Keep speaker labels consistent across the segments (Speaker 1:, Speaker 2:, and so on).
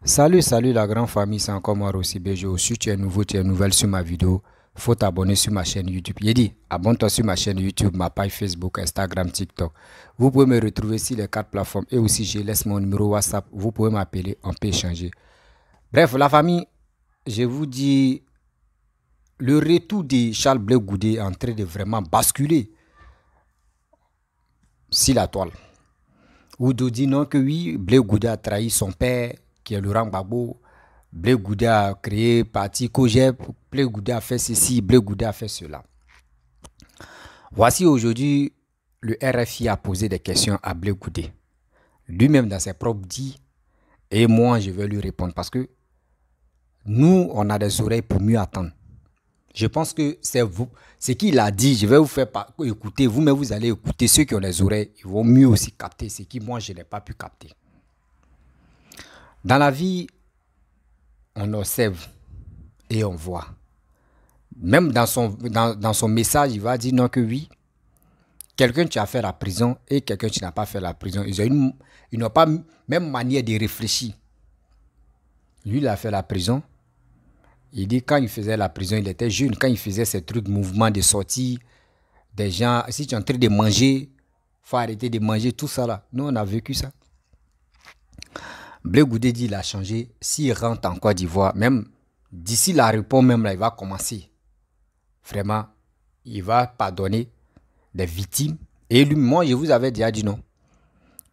Speaker 1: Salut la grande famille, c'est encore moi Rossi Bejo. Si tu es nouveau, tu es nouvelle sur ma vidéo, faut t'abonner sur ma chaîne YouTube. Il dit, abonne-toi sur ma chaîne YouTube, ma page Facebook, Instagram, TikTok. Vous pouvez me retrouver sur les quatre plateformes et aussi je laisse mon numéro WhatsApp. Vous pouvez m'appeler, on peut échanger. Bref, la famille, je vous dis, le retour de Charles Blé Goudé est en train de vraiment basculer sur la toile. Oudo dit non que oui, Blé Goudé a trahi son père, qui est Laurent Gbagbo. Blé Goudé a créé parti COGEP, Blé Goudé a fait ceci, Blé Goudé a fait cela. Voici aujourd'hui, le RFI a posé des questions à Blé Goudé. Lui-même dans ses propres dits, et moi je vais lui répondre parce que nous, on a des oreilles pour mieux attendre. Je pense que c'est vous, ce qu'il a dit, je vais vous faire écouter, vous-même vous allez écouter, ceux qui ont les oreilles, ils vont mieux aussi capter ce qui moi je n'ai pas pu capter. Dans la vie, on observe et on voit. Même dans son message, il va dire non que oui, quelqu'un tu as fait la prison et quelqu'un tu n'as pas fait la prison. Ils n'ont pas même manière de réfléchir. Lui, il a fait la prison. Il dit quand il faisait la prison, il était jeune. Quand il faisait ces trucs, mouvements de sortie, des gens, si tu es en train de manger, il faut arrêter de manger, tout ça là. Nous, on a vécu ça. Blé Goudé dit qu'il a changé. S'il rentre en Côte d'Ivoire, même d'ici la réponse, même là, il va commencer. Vraiment, il va pardonner des victimes. Et lui, moi, je vous avais déjà dit non.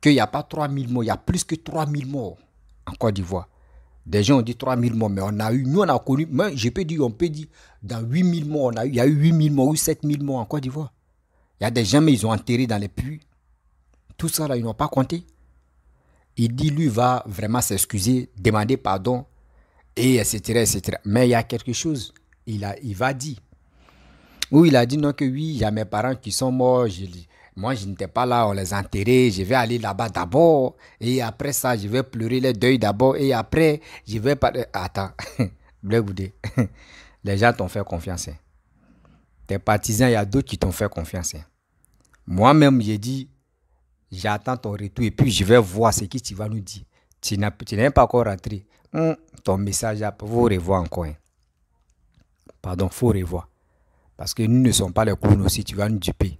Speaker 1: Qu'il n'y a pas 3000 morts, il y a plus que 3000 morts en Côte d'Ivoire. Des gens ont dit 3000 morts, mais on a eu, nous on a connu, mais je peux dire, on peut dire, dans 8000 morts, il y a eu 8000 morts ou 7000 morts en Côte d'Ivoire. Il y a des gens, mais ils ont enterré dans les puits. Tout ça là, ils n'ont pas compté. Il dit, lui va vraiment s'excuser, demander pardon, et etc. Mais il y a quelque chose, il va dire. Ou il a dit non que oui, il y a mes parents qui sont morts, moi je n'étais pas là, on les a enterrés, je vais aller là-bas d'abord, et après ça, je vais pleurer les deuils d'abord, et après, je vais pas... Attends, Blé Goudé, les gens t'ont fait confiance. Hein. Tes partisans, il y a d'autres qui t'ont fait confiance. Hein. Moi-même, j'ai dit, j'attends ton retour et puis je vais voir ce que tu vas nous dire. Tu n'es pas encore rentré. Ton message, il faut revoir encore. Hein. Pardon, il faut revoir. Parce que nous ne sommes pas les clowns aussi, tu vas nous duper.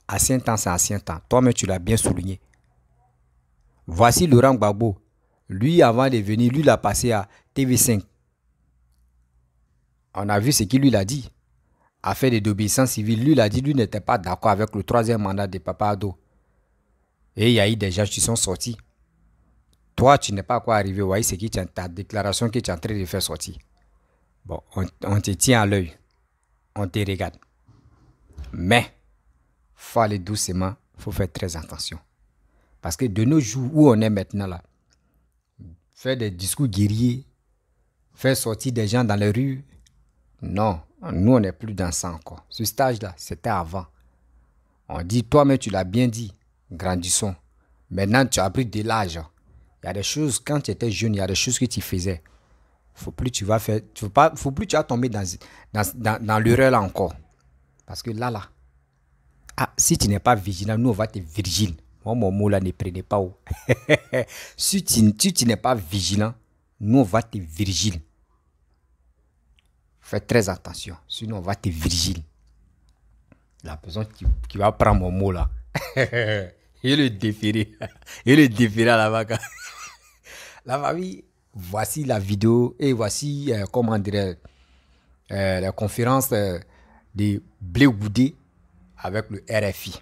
Speaker 1: Ancien temps, c'est ancien temps. Toi-même, tu l'as bien souligné. Voici Laurent Gbagbo. Lui, avant de venir, lui, il a passé à TV5. On a vu ce qu'il lui a dit. Affaire de désobéissance civile, lui, il a dit lui n'était pas d'accord avec le troisième mandat de Papa Ado. Et il y a eu des gens qui sont sortis. Toi, tu n'es pas encore arrivé. Voyez ce qui ta déclaration que tu es en train de faire sortir. Bon, on te tient à l'œil. On te regarde. Mais, il faut aller doucement, il faut faire très attention. Parce que de nos jours où on est maintenant là, faire des discours guerriers, faire sortir des gens dans les rues, non, nous on n'est plus dans ça encore. Ce stage-là, c'était avant. On dit, toi-même tu l'as bien dit, grandissons. Maintenant tu as pris de l'âge. Il y a des choses, quand tu étais jeune, il y a des choses que tu faisais. Faut plus tu vas faire, faut plus tu vas tomber dans l'erreur là encore. Parce que là, si tu n'es pas vigilant, nous on va te virgile. Moi, mon mot là, ne prenez pas où. si tu n'es pas vigilant, nous on va te virgile. Fais très attention, sinon on va te virgile. La personne qui va prendre mon mot là, il le défierait. Il le défierait à la vaca. La famille, voici la vidéo et voici, comment dirais la conférence de Blé Goudé avec le RFI.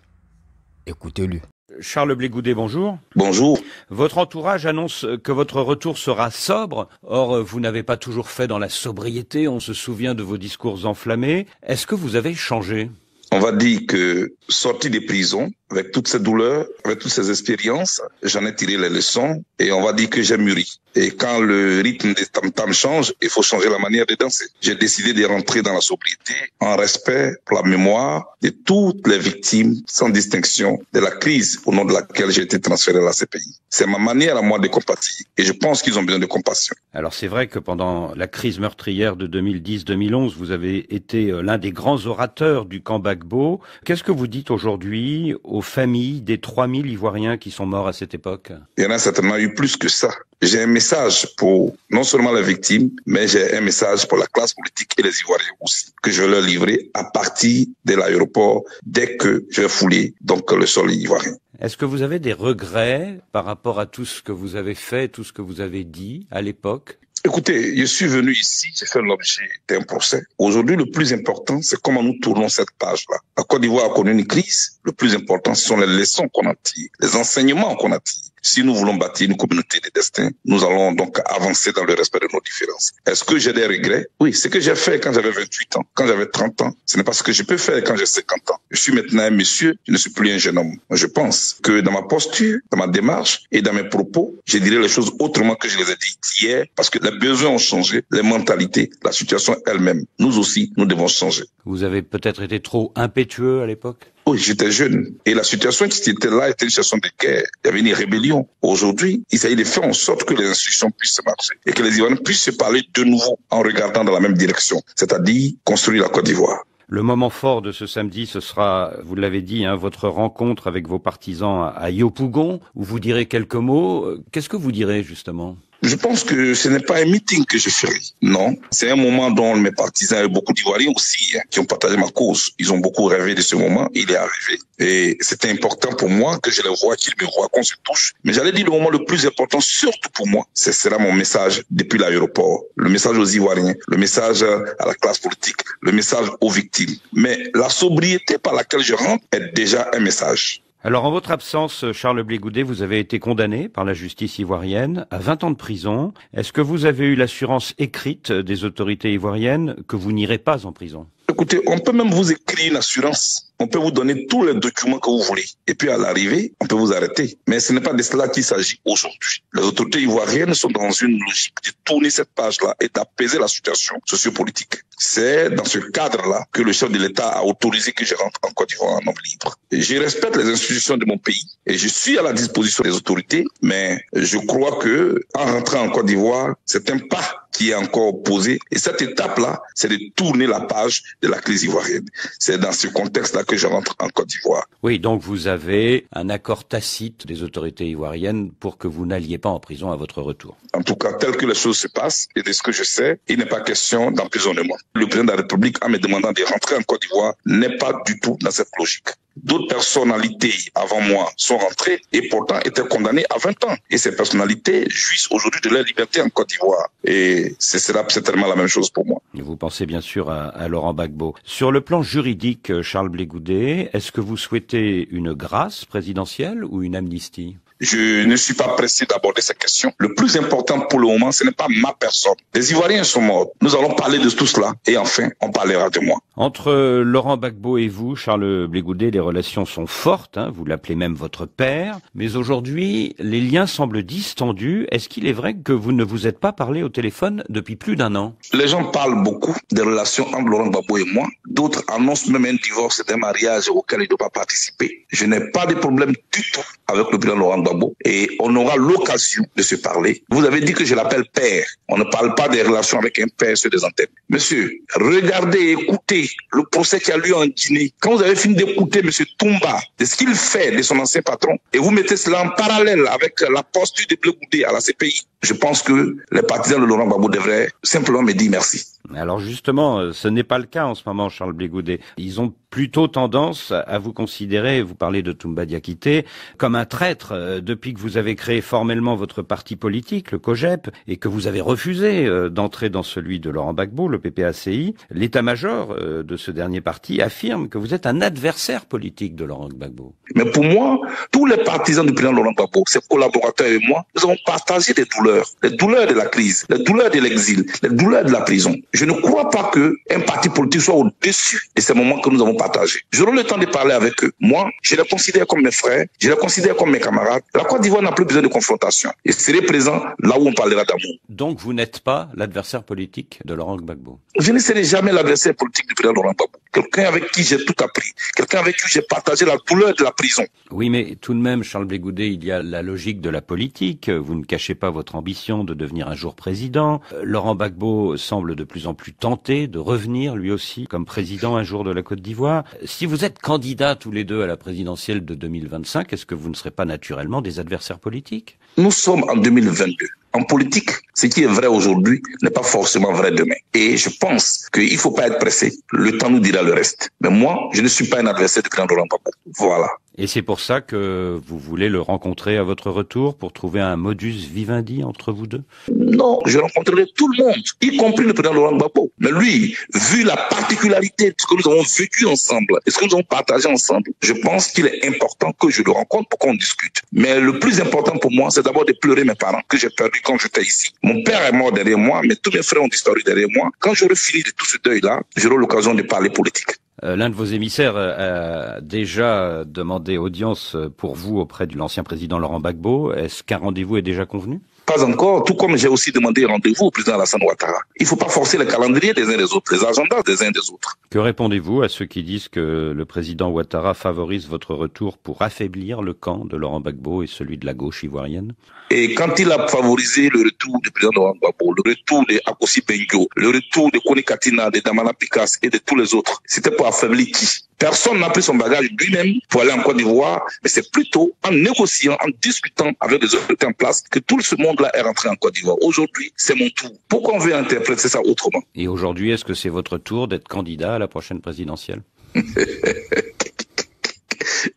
Speaker 1: Écoutez-le.
Speaker 2: Charles Blé Goudé, bonjour.
Speaker 3: Bonjour.
Speaker 2: Votre entourage annonce que votre retour sera sobre. Or, vous n'avez pas toujours fait dans la sobriété. On se souvient de vos discours enflammés. Est-ce que vous avez changé ?
Speaker 3: On va dire que sorti des prisons, avec toutes ces douleurs, avec toutes ces expériences, j'en ai tiré les leçons et on va dire que j'ai mûri. Et quand le rythme des tam-tams change, il faut changer la manière de danser. J'ai décidé de rentrer dans la sobriété en respect pour la mémoire de toutes les victimes, sans distinction, de la crise au nom de laquelle j'ai été transféré à la CPI. C'est ma manière à moi de compatir et je pense qu'ils ont besoin de compassion.
Speaker 2: Alors c'est vrai que pendant la crise meurtrière de 2010-2011, vous avez été l'un des grands orateurs du camp Gbagbo. Qu'est-ce que vous dites aujourd'hui aux familles des 3000 Ivoiriens qui sont morts à cette époque?
Speaker 3: Il y en a certainement eu plus que ça. J'ai un message pour non seulement les victimes, mais j'ai un message pour la classe politique et les Ivoiriens aussi, que je vais leur livrer à partir de l'aéroport dès que je vais fouler donc le sol ivoirien.
Speaker 2: Est-ce que vous avez des regrets par rapport à tout ce que vous avez fait, tout ce que vous avez dit à l'époque?
Speaker 3: Écoutez, je suis venu ici, j'ai fait l'objet d'un procès. Aujourd'hui, le plus important, c'est comment nous tournons cette page-là. La Côte d'Ivoire a connu une crise. Le plus important, ce sont les leçons qu'on a tirées, les enseignements qu'on a tirés. Si nous voulons bâtir une communauté de destin, nous allons donc avancer dans le respect de nos différences. Est-ce que j'ai des regrets? Oui, ce que j'ai fait quand j'avais 28 ans, quand j'avais 30 ans, ce n'est pas ce que je peux faire quand j'ai 50 ans. Je suis maintenant un monsieur, je ne suis plus un jeune homme. Je pense que dans ma posture, dans ma démarche et dans mes propos, je dirais les choses autrement que je les ai dites hier, parce que les besoins ont changé, les mentalités, la situation elle-même. Nous aussi, nous devons changer.
Speaker 2: Vous avez peut-être été trop impétueux à l'époque?
Speaker 3: Oui, j'étais jeune. Et la situation qui était là était une situation de guerre. Il y avait une rébellion. Aujourd'hui, il s'agit de faire en sorte que les institutions puissent marcher et que les Ivoiriens puissent se parler de nouveau en regardant dans la même direction, c'est-à-dire construire la Côte d'Ivoire.
Speaker 2: Le moment fort de ce samedi, ce sera, vous l'avez dit, votre rencontre avec vos partisans à Yopougon, où vous direz quelques mots. Qu'est-ce que vous direz justement ?
Speaker 3: Je pense que ce n'est pas un meeting que je ferai. Non. C'est un moment dont mes partisans et beaucoup d'Ivoiriens aussi, qui ont partagé ma cause. Ils ont beaucoup rêvé de ce moment. Il est arrivé. Et c'était important pour moi que je les vois, qu'ils me voient, qu'on se touche. Mais j'allais dire le moment le plus important, surtout pour moi, ce sera mon message depuis l'aéroport. Le message aux Ivoiriens, le message à la classe politique, le message aux victimes. Mais la sobriété par laquelle je rentre est déjà un message.
Speaker 2: Alors, en votre absence, Charles Blé Goudet, vous avez été condamné par la justice ivoirienne à 20 ans de prison. Est-ce que vous avez eu l'assurance écrite des autorités ivoiriennes que vous n'irez pas en prison ?
Speaker 3: Écoutez, on peut même vous écrire une assurance. On peut vous donner tous les documents que vous voulez. Et puis à l'arrivée, on peut vous arrêter. Mais ce n'est pas de cela qu'il s'agit aujourd'hui. Les autorités ivoiriennes sont dans une logique de tourner cette page-là et d'apaiser la situation sociopolitique. C'est dans ce cadre-là que le chef de l'État a autorisé que je rentre en Côte d'Ivoire en homme libre. Et je respecte les institutions de mon pays et je suis à la disposition des autorités, mais je crois que en rentrant en Côte d'Ivoire, c'est un pas qui est encore posé. Et cette étape-là, c'est de tourner la page de la crise ivoirienne. C'est dans ce contexte-là que je rentre en Côte d'Ivoire.
Speaker 2: Oui, donc vous avez un accord tacite des autorités ivoiriennes pour que vous n'alliez pas en prison à votre retour.
Speaker 3: En tout cas, tel que les choses se passent, et de ce que je sais, il n'est pas question d'emprisonnement. Le président de la République, en me demandant de rentrer en Côte d'Ivoire, n'est pas du tout dans cette logique. D'autres personnalités avant moi sont rentrées et pourtant étaient condamnées à 20 ans. Et ces personnalités jouissent aujourd'hui de leur liberté en Côte d'Ivoire. Et c'est certainement la même chose pour moi.
Speaker 2: Vous pensez bien sûr à Laurent Gbagbo. Sur le plan juridique, Charles Blé Goudet, est-ce que vous souhaitez une grâce présidentielle ou une amnistie ?
Speaker 3: Je ne suis pas pressé d'aborder cette question. Le plus important pour le moment, ce n'est pas ma personne. Les Ivoiriens sont morts. Nous allons parler de tout cela. Et enfin, on parlera de moi.
Speaker 2: Entre Laurent Gbagbo et vous, Charles Blé Goudet, les relations sont fortes. Vous l'appelez même votre père. Mais aujourd'hui, les liens semblent distendus. Est-ce qu'il est vrai que vous ne vous êtes pas parlé au téléphone depuis plus d'un an ?
Speaker 3: Les gens parlent beaucoup des relations entre Laurent Gbagbo et moi. D'autres annoncent même un divorce et un mariage auquel il ne doit pas participer. Je n'ai pas de problème du tout avec le président Laurent Gbagbo et on aura l'occasion de se parler. Vous avez dit que je l'appelle père. On ne parle pas des relations avec un père sur des antennes. Monsieur, regardez et écoutez le procès qui a lieu en Guinée. Quand vous avez fini d'écouter monsieur Toumba, de ce qu'il fait de son ancien patron, et vous mettez cela en parallèle avec la posture de Blé Goudet à la CPI, je pense que les partisans de Laurent Gbagbo devraient simplement me dire merci.
Speaker 2: Alors justement, ce n'est pas le cas en ce moment, Charles Blé Goudet. Ils ont plutôt tendance à vous considérer, vous parlez de Toumba Diakité, comme un traître depuis que vous avez créé formellement votre parti politique, le COJEP, et que vous avez refusé d'entrer dans celui de Laurent Gbagbo, le PPACI. L'état-major de ce dernier parti affirme que vous êtes un adversaire politique de Laurent Gbagbo.
Speaker 3: Mais pour moi, tous les partisans du président Laurent Gbagbo, ses collaborateurs et moi, nous avons partagé des douleurs. Les douleurs de la crise, les douleurs de l'exil, les douleurs de la prison. Je ne crois pas qu'un parti politique soit au-dessus de ces moments que nous avons partagés. J'aurai le temps de parler avec eux. Moi, je les considère comme mes frères, je les considère comme mes camarades. La Côte d'Ivoire n'a plus besoin de confrontation. Et je serai présent là où on parlera d'amour.
Speaker 2: Donc vous n'êtes pas l'adversaire politique de Laurent Gbagbo?
Speaker 3: Je ne serai jamais l'adversaire politique du président Laurent Gbagbo. Quelqu'un avec qui j'ai tout appris. Quelqu'un avec qui j'ai partagé la douleur de la prison.
Speaker 2: Oui, mais tout de même, Charles Blé Goudet, il y a la logique de la politique. Vous ne cachez pas votre ambition de devenir un jour président. Laurent Gbagbo semble de plus plus en plus tenté de revenir lui aussi comme président un jour de la Côte d'Ivoire. Si vous êtes candidats tous les deux à la présidentielle de 2025, est-ce que vous ne serez pas naturellement des adversaires politiques?
Speaker 3: Nous sommes en 2022. En politique, ce qui est vrai aujourd'hui n'est pas forcément vrai demain. Et je pense qu'il ne faut pas être pressé. Le temps nous dira le reste. Mais moi, je ne suis pas un adversaire du président Laurent Gbagbo. Voilà.
Speaker 2: Et c'est pour ça que vous voulez le rencontrer à votre retour pour trouver un modus vivendi entre vous deux?
Speaker 3: Non, je rencontrerai tout le monde, y compris le président Laurent Gbagbo. Mais lui, vu la particularité de ce que nous avons vécu ensemble et ce que nous avons partagé ensemble, je pense qu'il est important que je le rencontre pour qu'on discute. Mais le plus important pour moi, c'est d'abord de pleurer mes parents que j'ai perdus quand j'étais ici. Mon père est mort derrière moi, mais tous mes frères ont disparu derrière moi. Quand j'aurai fini de tout ce deuil-là, j'aurai l'occasion de parler politique.
Speaker 2: L'un de vos émissaires a déjà demandé audience pour vous auprès de l'ancien président Laurent Gbagbo. Est-ce qu'un rendez-vous est déjà convenu?
Speaker 3: Pas encore, tout comme j'ai aussi demandé rendez-vous au président Alassane Ouattara. Il ne faut pas forcer le calendrier des uns des autres, les agendas des uns des autres.
Speaker 2: Que répondez-vous à ceux qui disent que le président Ouattara favorise votre retour pour affaiblir le camp de Laurent Gbagbo et celui de la gauche ivoirienne?
Speaker 3: Et quand il a favorisé le retour du président Laurent Gbagbo, le retour de Akossi Benjo, le retour de Kone Katina, de Damana Pikas et de tous les autres, c'était pour affaiblir qui? Personne n'a pris son bagage lui-même pour aller en Côte d'Ivoire, mais c'est plutôt en négociant, en discutant avec les autorités en place que tout ce monde-là est rentré en Côte d'Ivoire. Aujourd'hui, c'est mon tour. Pourquoi on veut interpréter ça autrement?
Speaker 2: Et aujourd'hui, est-ce que c'est votre tour d'être candidat à la prochaine présidentielle?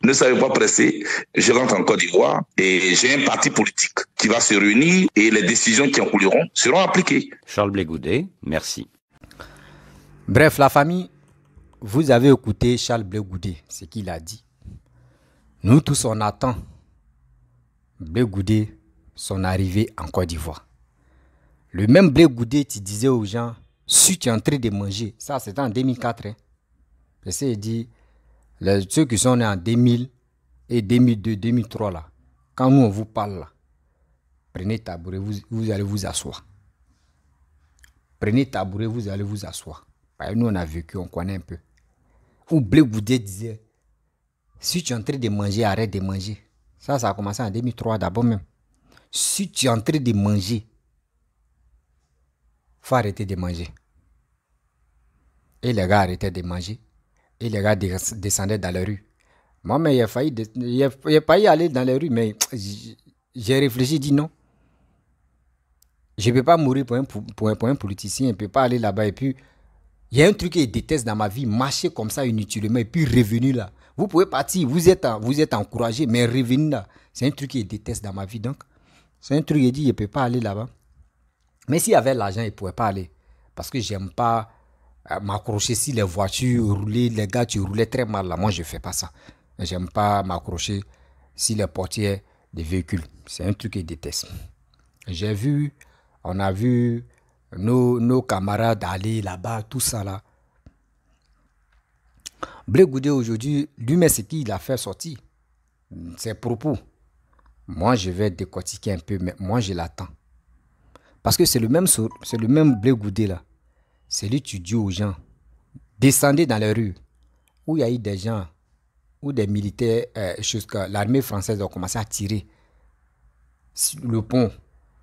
Speaker 3: Ne soyez pas pressé, je rentre en Côte d'Ivoire et j'ai un parti politique qui va se réunir et les décisions qui en couleront seront appliquées.
Speaker 2: Charles Blé Goudet, merci.
Speaker 1: Bref, la famille, vous avez écouté Charles Blé Goudet, ce qu'il a dit. Nous tous, on attend Blé Goudet, son arrivée en Côte d'Ivoire. Le même Blé Goudet, il disait aux gens, si tu es en train de manger, ça c'était en 2004. Hein. Il dit, ceux qui sont nés en 2000 et 2002, 2003, là, quand nous on vous parle, là, prenez tabouret, vous allez vous asseoir. Prenez tabouret, vous allez vous asseoir. Nous on a vécu, on connaît un peu. Où Blé Goudet disait, si tu es en train de manger, arrête de manger. Ça a commencé en 2003 d'abord même. Si tu es en train de manger, il faut arrêter de manger. Et les gars arrêtaient de manger. Et les gars descendaient dans la rue. Moi, mais il a failli aller dans les rues, mais j'ai réfléchi, dit non. Je ne peux pas mourir pour un politicien, je ne peux pas aller là-bas. Et puis, il y a un truc que je déteste dans ma vie, marcher comme ça inutilement et puis revenir là. Vous pouvez partir, vous êtes encouragé, mais revenir là, c'est un truc que je déteste dans ma vie. Donc, c'est un truc que je dis, je ne peux pas aller là-bas. Mais s'il y avait l'argent, il ne pourrait pas aller. Parce que je n'aime pas m'accrocher si les voitures roulaient, les gars, tu roulais très mal là. Moi, je ne fais pas ça. Je n'aime pas m'accrocher si les portières des véhicules. C'est un truc que je déteste. On a vu nos camarades aller là-bas, tout ça là. Blé Goudet aujourd'hui, lui-même, ce qu'il a fait sortir, ses propos. Moi, je vais décortiquer un peu, mais moi, je l'attends. Parce que c'est le même Blé Goudet là. C'est lui qui dit aux gens, descendez dans les rues, où il y a eu des gens, où des militaires, l'armée française a commencé à tirer sur le pont.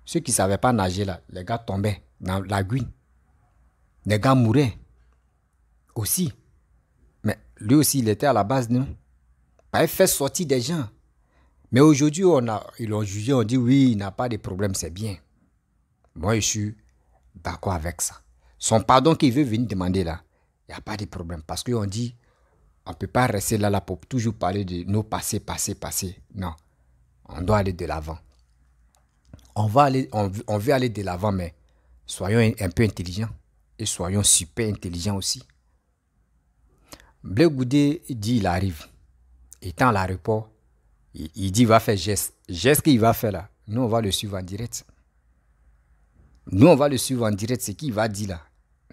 Speaker 1: Ceux qui ne savaient pas nager là, les gars tombaient dans la guine. Les gars mouraient aussi. Mais lui aussi, il était à la base, non? Il fait sortir des gens. Mais aujourd'hui, ils l'ont jugé, on dit oui, il n'a pas de problème, c'est bien. Moi, je suis d'accord avec ça. Son pardon qu'il veut venir demander là, il n'y a pas de problème. Parce qu'on dit, on ne peut pas rester là pour toujours parler de nos passés. Non, on doit aller de l'avant. On veut aller de l'avant, mais soyons un peu intelligents et soyons super intelligents aussi. Blé Goudet dit il arrive. Étant à l'aéroport, il dit il va faire geste. Geste qu'il va faire là, nous on va le suivre en direct. Nous on va le suivre en direct, ce qu'il va dire là.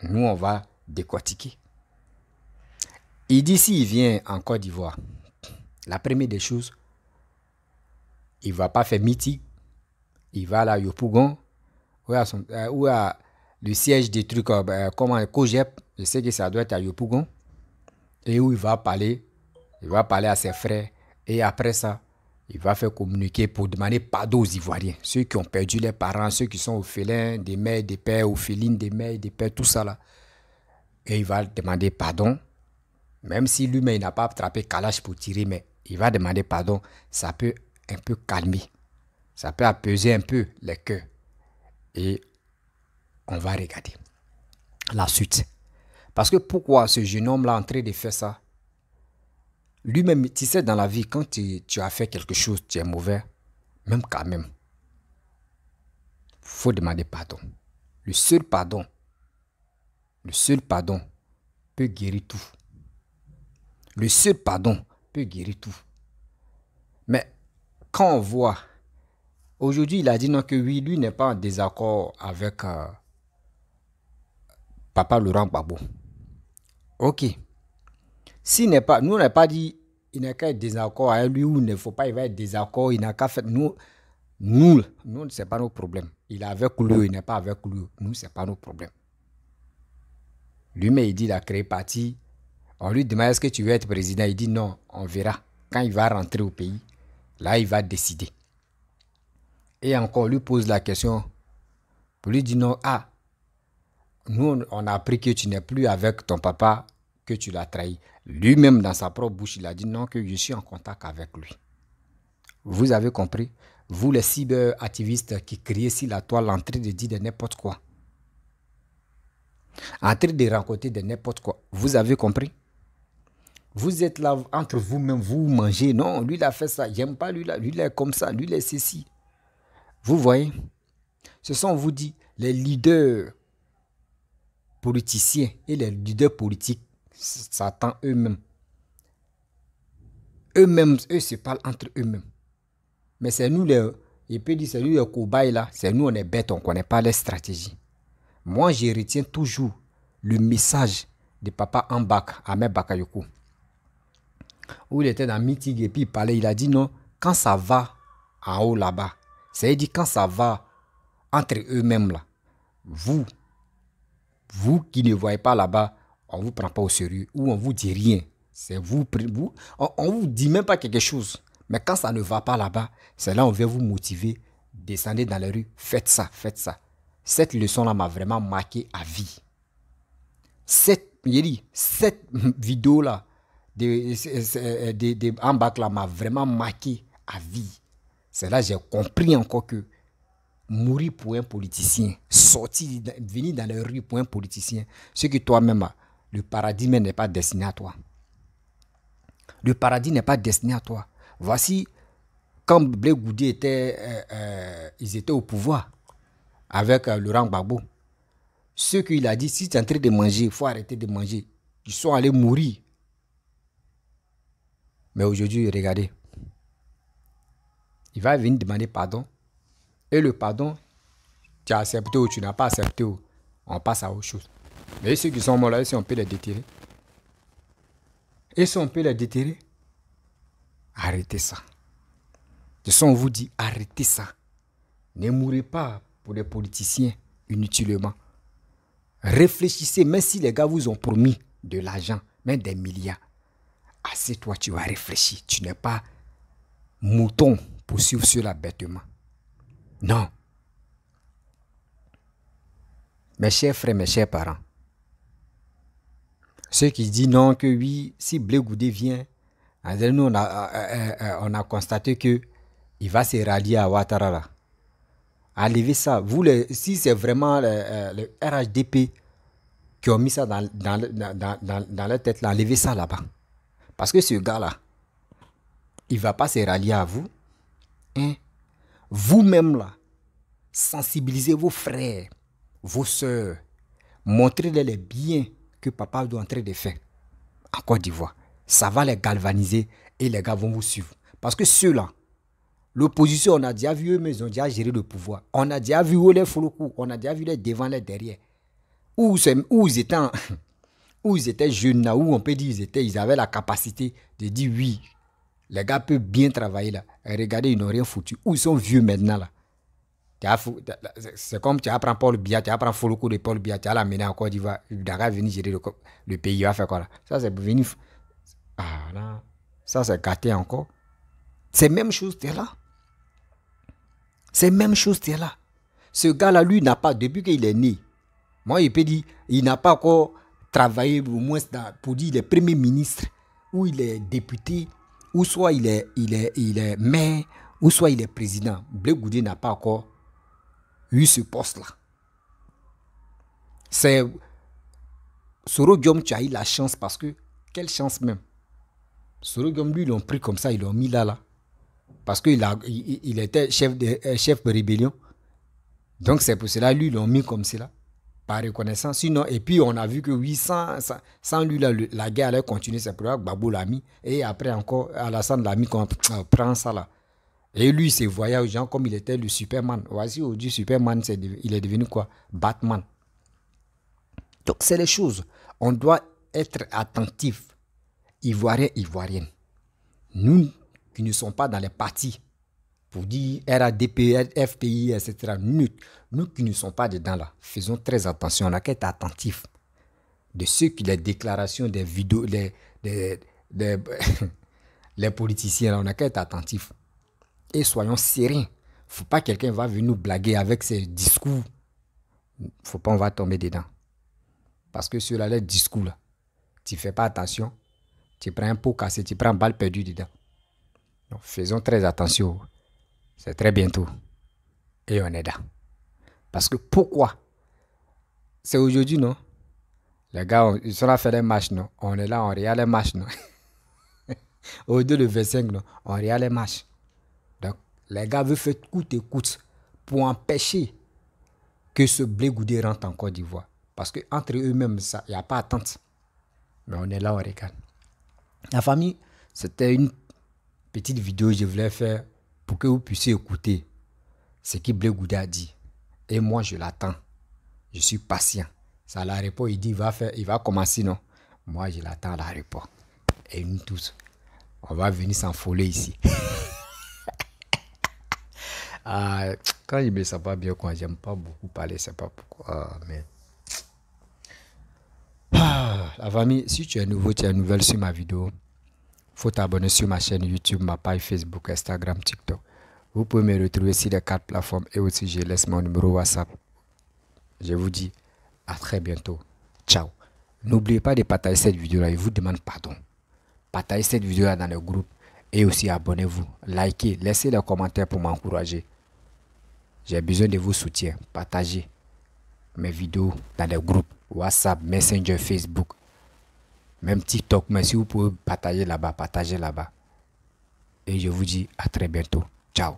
Speaker 1: Nous on va décortiquer. Il dit s'il vient en Côte d'Ivoire, la première des choses, il ne va pas faire meeting. Il va à Yopougon, où à le siège des trucs comme Cogep, je sais que ça doit être à Yopougon, et où il va parler à ses frères, et après ça, Il va faire communiquer pour demander pardon aux Ivoiriens. Ceux qui ont perdu leurs parents, ceux qui sont orphelins, des mères, des pères, orphelines, des mères, des pères, tout ça là. Et il va demander pardon. Même si lui-même n'a pas attrapé Kalash pour tirer, mais il va demander pardon. Ça peut un peu calmer. Ça peut apaiser un peu les cœurs. Et on va regarder la suite. Parce que pourquoi ce jeune homme-là est en train de faire ça? Lui-même, tu sais, dans la vie, quand tu as fait quelque chose, tu es mauvais, même quand même, il faut demander pardon. Le seul pardon peut guérir tout. Le seul pardon peut guérir tout. Mais quand on voit, aujourd'hui, il a dit non que oui, lui n'est pas en désaccord avec Papa Laurent Gbagbo. Ok. S'il n'est pas, nous on n'a pas dit il n'a qu'à être désaccord avec lui ou il ne faut pas, il va être désaccord, il n'a qu'à faire. Nous, ce n'est pas nos problèmes. Il est avec lui, il n'est pas avec lui. Nous, ce n'est pas nos problèmes. Lui-même, il dit il a créé parti. On lui demande est-ce que tu veux être président? Il dit non, on verra. Quand il va rentrer au pays, là, il va décider. Et encore, on lui pose la question. Pour lui dire non, nous, on a appris que tu n'es plus avec ton papa, que tu l'as trahi. Lui-même, dans sa propre bouche, il a dit non, que je suis en contact avec lui. Vous avez compris? Vous, les cyber-activistes qui criez sur la toile en train de dire de n'importe quoi. En train de rencontrer de n'importe quoi. Vous avez compris? Vous êtes là, entre vous-même, vous mangez. Non, lui, il a fait ça. J'aime pas lui, là. Lui, il est comme ça. Lui, il est ceci. Vous voyez? Ce sont, on vous dit, les leaders politiciens et les leaders politiques s'attendent eux-mêmes. Eux-mêmes, eux se parlent entre eux-mêmes. Mais c'est nous, il peut dire, c'est nous les cobayes là, c'est nous, on est bêtes, on ne connaît pas les stratégies. Moi, je retiens toujours le message de Papa Ambak, Ahmed Bakayoko, où il était dans meeting et puis il parlait, il a dit non, quand ça va en haut là-bas, c'est-à-dire quand ça va entre eux-mêmes là, vous qui ne voyez pas là-bas, on ne vous prend pas au sérieux ou on ne vous dit rien. C'est vous, on ne vous dit même pas quelque chose. Mais quand ça ne va pas là-bas, c'est là où on vient vous motiver. Descendez dans les rues, faites ça, faites ça. Cette leçon-là m'a vraiment marqué à vie. Cette vidéo-là, en bas là, m'a vraiment marqué à vie. C'est là que j'ai compris encore que mourir pour un politicien, venir dans les rues pour un politicien, ce que toi-même, le paradis n'est pas destiné à toi. Le paradis n'est pas destiné à toi. Voici, quand Blé Goudé ils étaient au pouvoir avec Laurent Gbagbo, ce qu'il a dit, si tu es en train de manger, il faut arrêter de manger. Ils sont allés mourir. Mais aujourd'hui, regardez, il va venir demander pardon. Et le pardon, tu as accepté ou tu n'as pas accepté, on passe à autre chose. Mais ceux qui sont morts là, si on peut les déterrer. Et si on peut les déterrer, arrêtez ça. De ça, on vous dit, arrêtez ça. Ne mourrez pas pour les politiciens inutilement. Réfléchissez, même si les gars vous ont promis de l'argent, même des milliards. Assieds-toi, tu vas réfléchir. Tu n'es pas mouton pour suivre cela bêtement. Non. Mes chers frères, mes chers parents, ceux qui disent non, que oui, si Blé Goudé vient, nous on a constaté que il va se rallier à Ouattara là. Enlevez ça. Vous, si c'est vraiment le RHDP qui ont mis ça dans leur tête là, enlevez ça là-bas. Parce que ce gars-là, il ne va pas se rallier à vous. Hein? Vous-même là, sensibilisez vos frères, vos soeurs, montrez-les les biens que papa est en train de faire en Côte d'Ivoire. Ça va les galvaniser et les gars vont vous suivre. Parce que ceux-là, l'opposition, on a déjà vu eux, mais ils ont déjà géré le pouvoir. On a déjà vu où les Folokou, on a déjà vu les devant, les derrière. Où ils étaient jeunes, là, où on peut dire ils avaient la capacité de dire oui, les gars peuvent bien travailler là. Et regardez, ils n'ont rien foutu. Où ils sont vieux maintenant là. C'est comme tu apprends Paul Biya, tu apprends Folokou de Paul Biya, tu as l'amené en Côte d'Ivoire, il va venir gérer le pays, il va faire quoi là? Ça c'est venir. Ah là, ça c'est gâté encore. Ces mêmes choses, tu es là. Ces mêmes choses, tu es là. Ce gars-là, lui, n'a pas, depuis qu'il est né, moi, il peut dire, il n'a pas encore travaillé au moins pour dire il est premier ministre, ou il est député, ou soit il est maire, ou soit il est président. Blé Goudé n'a pas encore eu ce poste-là. C'est Soro Diom, tu as eu la chance parce que, quelle chance même. Soro Diom, lui, ils l'ont pris comme ça, ils l'ont mis là. Parce qu'il était chef de rébellion. Donc c'est pour cela, lui, ils l'ont mis comme cela, par reconnaissance. Sinon, et puis on a vu que oui, sans lui, là, la guerre allait continuer. C'est pour ça que Gbagbo l'a mis. Et après encore, Alassane l'a mis, qu'on prend ça là. Et lui, il se voyait aux gens comme il était le Superman. Voici aujourd'hui, Superman, il est devenu quoi? Batman. Donc c'est les choses. On doit être attentif. Ivoiriens, Ivoiriennes. Nous qui ne sommes pas dans les partis, pour dire RADP, FPI, etc. Nous qui ne sommes pas dedans là, faisons très attention. On a qu'à être attentif de ceux qui, les déclarations des vidéos, les politiciens, là, on a qu'à être attentif. Et soyons sereins. Il ne faut pas que quelqu'un va venir nous blaguer avec ses discours. Il ne faut pas, on va tomber dedans. Parce que sur les discours là, tu ne fais pas attention, tu prends un pot cassé, tu prends une balle perdue dedans. Donc faisons très attention. C'est très bientôt. Et on est là. Parce que pourquoi? C'est aujourd'hui, non? Les gars, ils sont là à faire les matchs, non? On est là, on regarde les matchs, non? Au 2 le 25, non? On regarde les matchs. Donc, les gars veulent faire coûte et coûte pour empêcher que ce Blé Goudé rentre en Côte d'Ivoire. Parce qu'entre eux-mêmes, il n'y a pas attente. Mais on est là, on regarde. La famille, c'était une petite vidéo que je voulais faire pour que vous puissiez écouter ce que Blé Goudé a dit. Et moi, je l'attends. Je suis patient. Ça, la réponse, il dit, il va commencer, non? Moi, je l'attends à la réponse. Et nous tous, on va venir s'enfoler ici. Quand il me sent pas bien, quand j'aime pas beaucoup parler, c'est pas pourquoi. Mais... la famille, si tu es nouveau, tu es nouvelle sur ma vidéo, faut t'abonner sur ma chaîne YouTube, ma page Facebook, Instagram, TikTok. Vous pouvez me retrouver sur les 4 plateformes et aussi je laisse mon numéro WhatsApp. Je vous dis à très bientôt. Ciao. N'oubliez pas de partager cette vidéo-là. Je vous demande pardon. Partagez cette vidéo-là dans le groupe et aussi abonnez-vous. Likez, laissez des commentaires pour m'encourager. J'ai besoin de vos soutiens. Partagez mes vidéos dans les groupes WhatsApp, Messenger, Facebook, même TikTok. Mais si vous pouvez partager là-bas, partagez là-bas. Et je vous dis à très bientôt. Ciao.